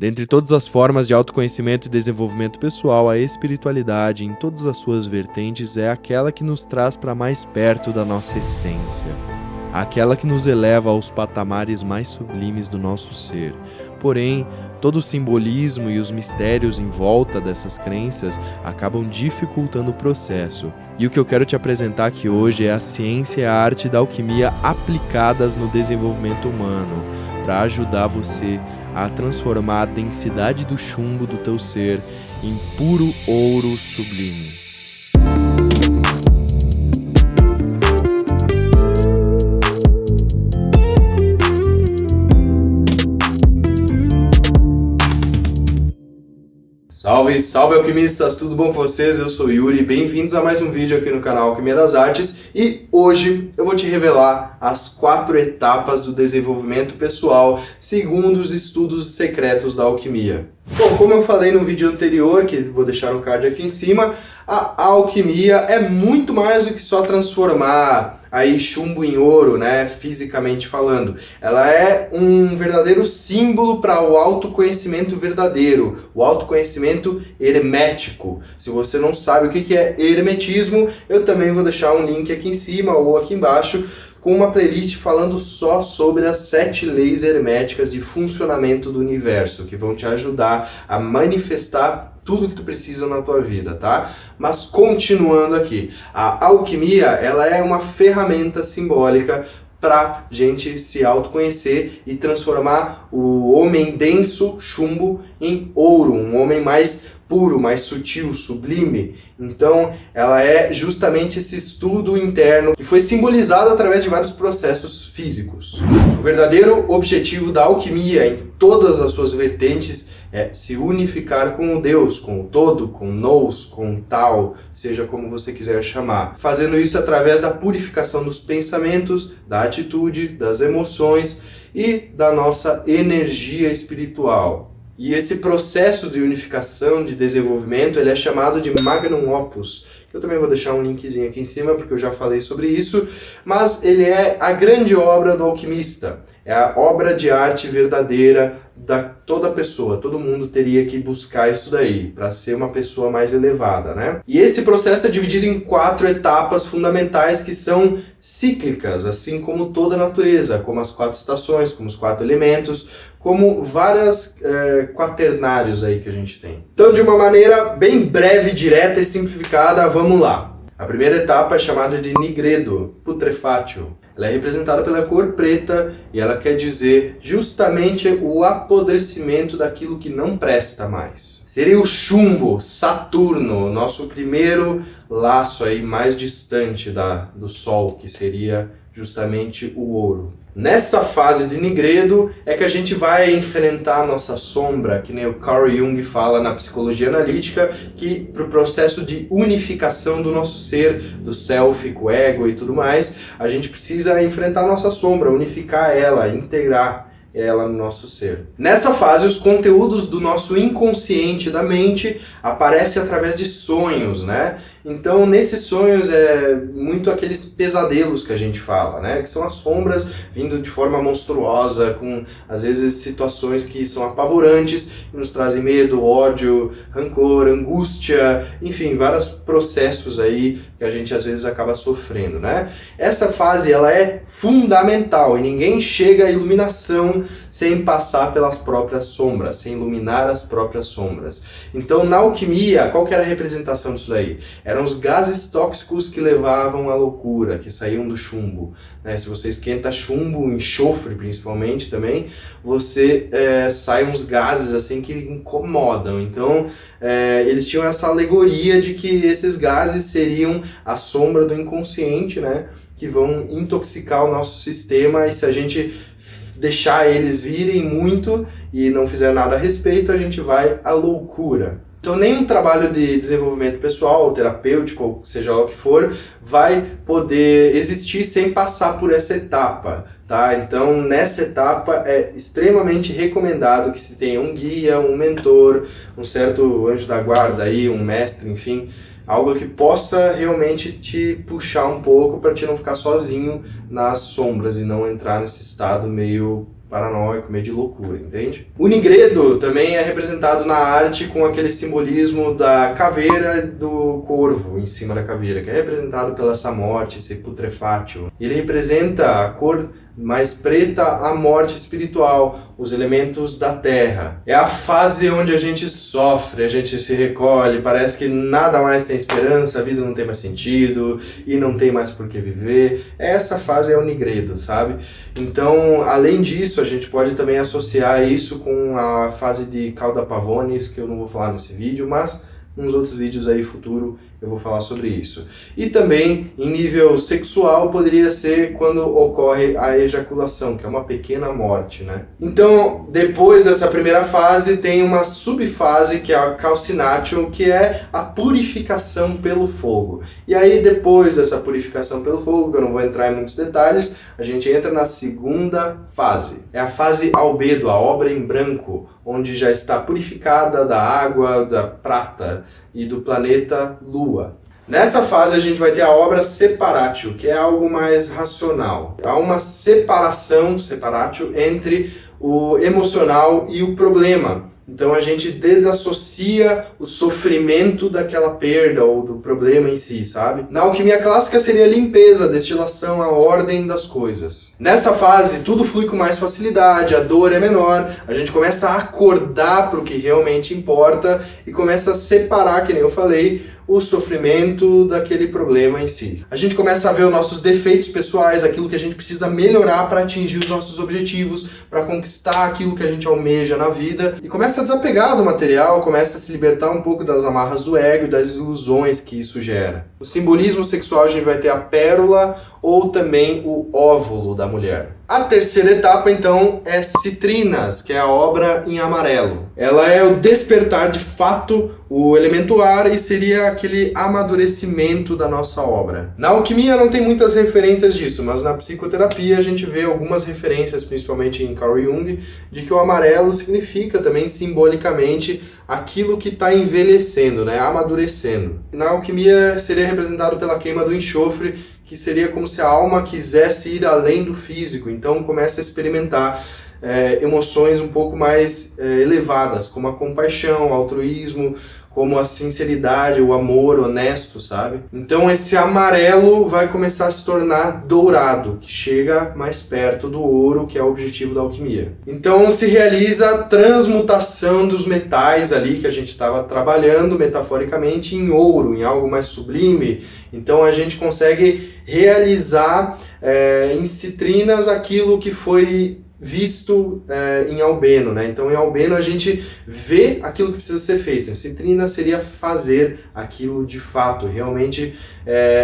Dentre todas as formas de autoconhecimento e desenvolvimento pessoal, a espiritualidade, em todas as suas vertentes, é aquela que nos traz para mais perto da nossa essência, aquela que nos eleva aos patamares mais sublimes do nosso ser. Porém, todo o simbolismo e os mistérios em volta dessas crenças acabam dificultando o processo. E o que eu quero te apresentar aqui hoje é a ciência e a arte da alquimia aplicadas no desenvolvimento humano, para ajudar você a transformar a densidade do chumbo do teu ser em puro ouro sublime. Salve, salve alquimistas, tudo bom com vocês? Eu sou o Yuri, bem-vindos a mais um vídeo aqui no canal Alquimia das Artes e hoje eu vou te revelar as 4 etapas do desenvolvimento pessoal segundo os estudos secretos da alquimia. Bom, como eu falei no vídeo anterior, que vou deixar no card aqui em cima, a alquimia é muito mais do que só transformar aí chumbo em ouro, né, fisicamente falando. Ela é um verdadeiro símbolo para o autoconhecimento verdadeiro, o autoconhecimento hermético. Se você não sabe o que é hermetismo, eu também vou deixar um link aqui em cima ou aqui embaixo com uma playlist falando só sobre as 7 leis herméticas de funcionamento do universo, que vão te ajudar a manifestar tudo que tu precisa na tua vida, tá? Mas continuando aqui, a alquimia, ela é uma ferramenta simbólica para gente se autoconhecer e transformar o homem denso, chumbo, em ouro, um homem mais puro, mais sutil, sublime. Então, ela é justamente esse estudo interno que foi simbolizado através de vários processos físicos. O verdadeiro objetivo da alquimia, em todas as suas vertentes, é se unificar com o Deus, com o todo, com o nous, com o tal, seja como você quiser chamar. Fazendo isso através da purificação dos pensamentos, da atitude, das emoções e da nossa energia espiritual. E esse processo de unificação, de desenvolvimento, ele é chamado de Magnum Opus. Eu também vou deixar um linkzinho aqui em cima, porque eu já falei sobre isso, mas ele é a grande obra do alquimista. É a obra de arte verdadeira da toda pessoa. Todo mundo teria que buscar isso daí, para ser uma pessoa mais elevada, né? E esse processo é dividido em 4 etapas fundamentais que são cíclicas, assim como toda a natureza, como as 4 estações, como os 4 elementos, como várias quaternários aí que a gente tem. Então, de uma maneira bem breve, direta e simplificada, vamos lá. A primeira etapa é chamada de nigredo, putrefatio. Ela é representada pela cor preta e ela quer dizer justamente o apodrecimento daquilo que não presta mais. Seria o chumbo, Saturno, nosso primeiro laço aí mais distante do Sol, que seria justamente o ouro. Nessa fase de nigredo é que a gente vai enfrentar a nossa sombra, que nem o Carl Jung fala na psicologia analítica, que para o processo de unificação do nosso ser, do self, com o ego e tudo mais, a gente precisa enfrentar a nossa sombra, unificar ela, integrar ela no nosso ser. Nessa fase, os conteúdos do nosso inconsciente da mente aparecem através de sonhos, né? Então, nesses sonhos é muito aqueles pesadelos que a gente fala, né? Que são as sombras vindo de forma monstruosa, com às vezes situações que são apavorantes, que nos trazem medo, ódio, rancor, angústia, enfim, vários processos aí que a gente às vezes acaba sofrendo, né? Essa fase, ela é fundamental e ninguém chega à iluminação sem passar pelas próprias sombras, sem iluminar as próprias sombras. Então, na alquimia, qual que era a representação disso daí? Eram os gases tóxicos que levavam à loucura, que saíam do chumbo, né? Se você esquenta chumbo, enxofre principalmente também, você sai uns gases assim que incomodam. Então, eles tinham essa alegoria de que esses gases seriam a sombra do inconsciente, né? Que vão intoxicar o nosso sistema, e se a gente deixar eles virem muito e não fizer nada a respeito, a gente vai à loucura. Então, nenhum trabalho de desenvolvimento pessoal, terapêutico, ou seja lá o que for, vai poder existir sem passar por essa etapa, tá? Então, nessa etapa é extremamente recomendado que se tenha um guia, um mentor, um certo anjo da guarda aí, um mestre, enfim, algo que possa realmente te puxar um pouco para te não ficar sozinho nas sombras e não entrar nesse estado meio paranoico, meio de loucura, entende? O nigredo também é representado na arte com aquele simbolismo da caveira do corvo em cima da caveira, que é representado pela essa morte, esse putrefátil. Ele representa a cor mais preta, a morte espiritual, os elementos da terra. É a fase onde a gente sofre, a gente se recolhe, parece que nada mais tem esperança, a vida não tem mais sentido e não tem mais por que viver. Essa fase é o nigredo, sabe? Então, além disso, a gente pode também associar isso com a fase de cauda pavonis, que eu não vou falar nesse vídeo, mas nos outros vídeos aí futuro eu vou falar sobre isso. E também, em nível sexual, poderia ser quando ocorre a ejaculação, que é uma pequena morte, né? Então, depois dessa primeira fase, tem uma subfase, que é a calcinatio, que é a purificação pelo fogo. E aí, depois dessa purificação pelo fogo, que eu não vou entrar em muitos detalhes, a gente entra na segunda fase. É a fase albedo, a obra em branco, onde já está purificada da água, da prata e do planeta Lua. Nessa fase a gente vai ter a obra separatio, que é algo mais racional. Há uma separação, separatio, entre o emocional e o problema. Então a gente desassocia o sofrimento daquela perda ou do problema em si, sabe? Na alquimia clássica seria a limpeza, a destilação, a ordem das coisas. Nessa fase tudo flui com mais facilidade, a dor é menor, a gente começa a acordar para o que realmente importa e começa a separar, que nem eu falei, o sofrimento daquele problema em si. A gente começa a ver os nossos defeitos pessoais, aquilo que a gente precisa melhorar para atingir os nossos objetivos, para conquistar aquilo que a gente almeja na vida, e começa a desapegar do material, começa a se libertar um pouco das amarras do ego e das ilusões que isso gera. No simbolismo sexual a gente vai ter a pérola ou também o óvulo da mulher. A terceira etapa, então, é Citrinas, que é a obra em amarelo. Ela é o despertar de fato, o elemento ar, e seria aquele amadurecimento da nossa obra. Na alquimia não tem muitas referências disso, mas na psicoterapia a gente vê algumas referências, principalmente em Carl Jung, de que o amarelo significa também simbolicamente aquilo que está envelhecendo, né? Amadurecendo. Na alquimia seria representado pela queima do enxofre, que seria como se a alma quisesse ir além do físico, então começa a experimentar emoções um pouco mais elevadas, como a compaixão, o altruísmo, como a sinceridade, o amor honesto, sabe? Então esse amarelo vai começar a se tornar dourado, que chega mais perto do ouro, que é o objetivo da alquimia. Então se realiza a transmutação dos metais ali que a gente estava trabalhando metaforicamente em ouro, em algo mais sublime. Então a gente consegue realizar em citrinas aquilo que foi visto em albeno, né? Então em albeno a gente vê aquilo que precisa ser feito. Em citrina seria fazer aquilo de fato, realmente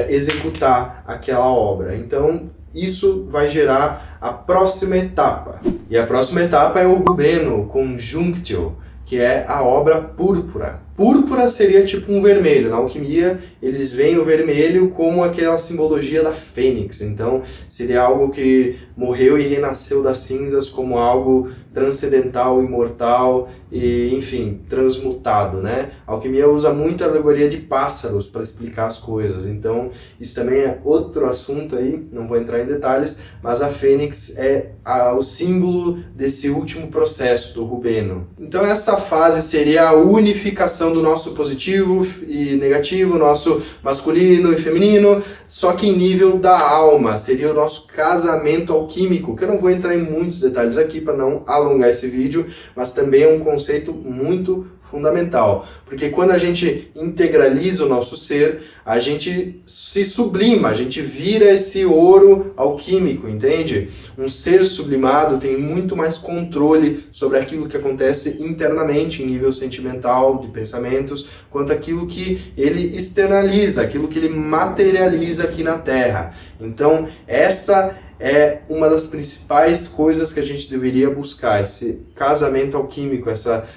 executar aquela obra. Então isso vai gerar a próxima etapa. E a próxima etapa é o rubeno, conjunctio, que é a obra púrpura. Púrpura seria tipo um vermelho. Na alquimia, eles veem o vermelho como aquela simbologia da fênix. Então, seria algo que morreu e renasceu das cinzas como algo transcendental, imortal e, enfim, transmutado, né? A alquimia usa muito a alegoria de pássaros para explicar as coisas. Então, isso também é outro assunto aí, não vou entrar em detalhes, mas a fênix é o símbolo desse último processo do rubeno. Então, essa fase seria a unificação do nosso positivo e negativo, nosso masculino e feminino, só que em nível da alma, seria o nosso casamento alquímico, que eu não vou entrar em muitos detalhes aqui para não alongar esse vídeo, mas também é um conceito muito fundamental, porque quando a gente integraliza o nosso ser, a gente se sublima, a gente vira esse ouro alquímico, entende? Um ser sublimado tem muito mais controle sobre aquilo que acontece internamente, em nível sentimental, de pensamentos, quanto aquilo que ele externaliza, aquilo que ele materializa aqui na Terra. Então, essa é uma das principais coisas que a gente deveria buscar, esse casamento alquímico, essa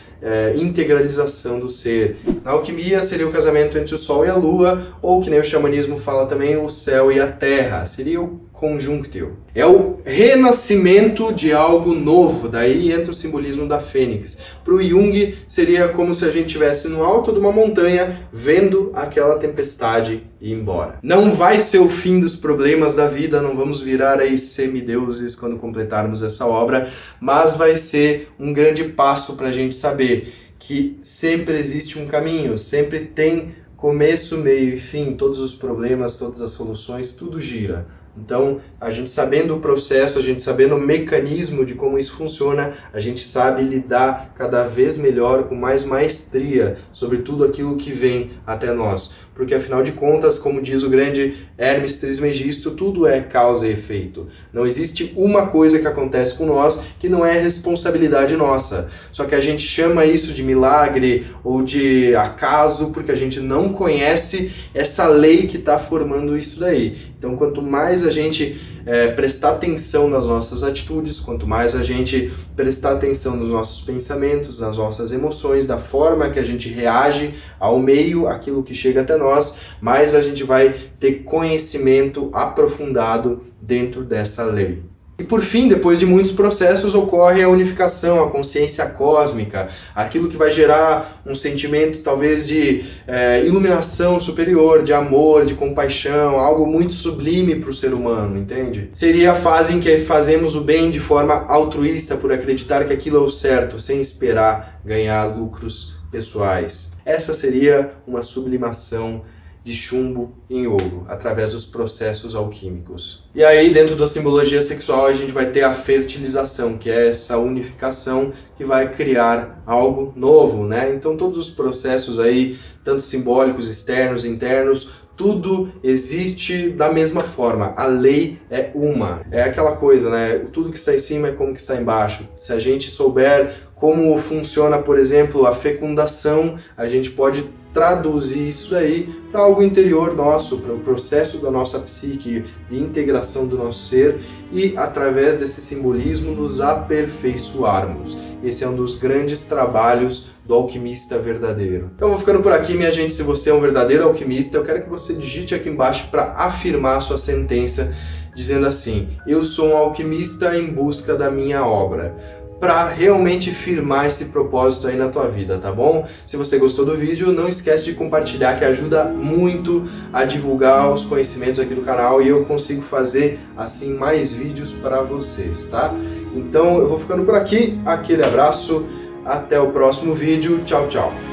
integralização do ser. Na alquimia seria o casamento entre o Sol e a Lua, ou que nem o xamanismo fala também, o céu e a terra. Seria o conjunctio. É o renascimento de algo novo, daí entra o simbolismo da fênix. Para o Jung seria como se a gente estivesse no alto de uma montanha vendo aquela tempestade ir embora. Não vai ser o fim dos problemas da vida, não vamos virar aí semideuses quando completarmos essa obra, mas vai ser um grande passo para a gente saber que sempre existe um caminho, sempre tem começo, meio e fim, todos os problemas, todas as soluções, tudo gira. Então, a gente sabendo o processo, a gente sabendo o mecanismo de como isso funciona, a gente sabe lidar cada vez melhor, com mais maestria, sobre tudo aquilo que vem até nós. Porque, afinal de contas, como diz o grande Hermes Trismegisto, tudo é causa e efeito. Não existe uma coisa que acontece com nós que não é responsabilidade nossa. Só que a gente chama isso de milagre ou de acaso porque a gente não conhece essa lei que está formando isso daí. Então, quanto mais a gente prestar atenção nas nossas atitudes, quanto mais a gente prestar atenção nos nossos pensamentos, nas nossas emoções, da forma que a gente reage ao meio, aquilo que chega até nós, mais a gente vai ter conhecimento aprofundado dentro dessa lei. E por fim, depois de muitos processos, ocorre a unificação, a consciência cósmica, aquilo que vai gerar um sentimento talvez de iluminação superior, de amor, de compaixão, algo muito sublime para o ser humano, entende? Seria a fase em que fazemos o bem de forma altruísta, por acreditar que aquilo é o certo, sem esperar ganhar lucros pessoais. Essa seria uma sublimação de chumbo em ouro, através dos processos alquímicos. E aí, dentro da simbologia sexual, a gente vai ter a fertilização, que é essa unificação que vai criar algo novo, né? Então, todos os processos aí, tanto simbólicos, externos, internos, tudo existe da mesma forma, a lei é uma. É aquela coisa, né? Tudo que está em cima é como que está embaixo. Se a gente souber como funciona, por exemplo, a fecundação, a gente pode traduzir isso daí para algo interior nosso, para o processo da nossa psique, de integração do nosso ser e, através desse simbolismo, nos aperfeiçoarmos. Esse é um dos grandes trabalhos do alquimista verdadeiro. Então, vou ficando por aqui, minha gente. Se você é um verdadeiro alquimista, eu quero que você digite aqui embaixo para afirmar a sua sentença, dizendo assim: eu sou um alquimista em busca da minha obra, para realmente firmar esse propósito aí na tua vida, tá bom? Se você gostou do vídeo, não esquece de compartilhar, que ajuda muito a divulgar os conhecimentos aqui do canal e eu consigo fazer assim mais vídeos para vocês, tá? Então eu vou ficando por aqui, aquele abraço, até o próximo vídeo, tchau, tchau!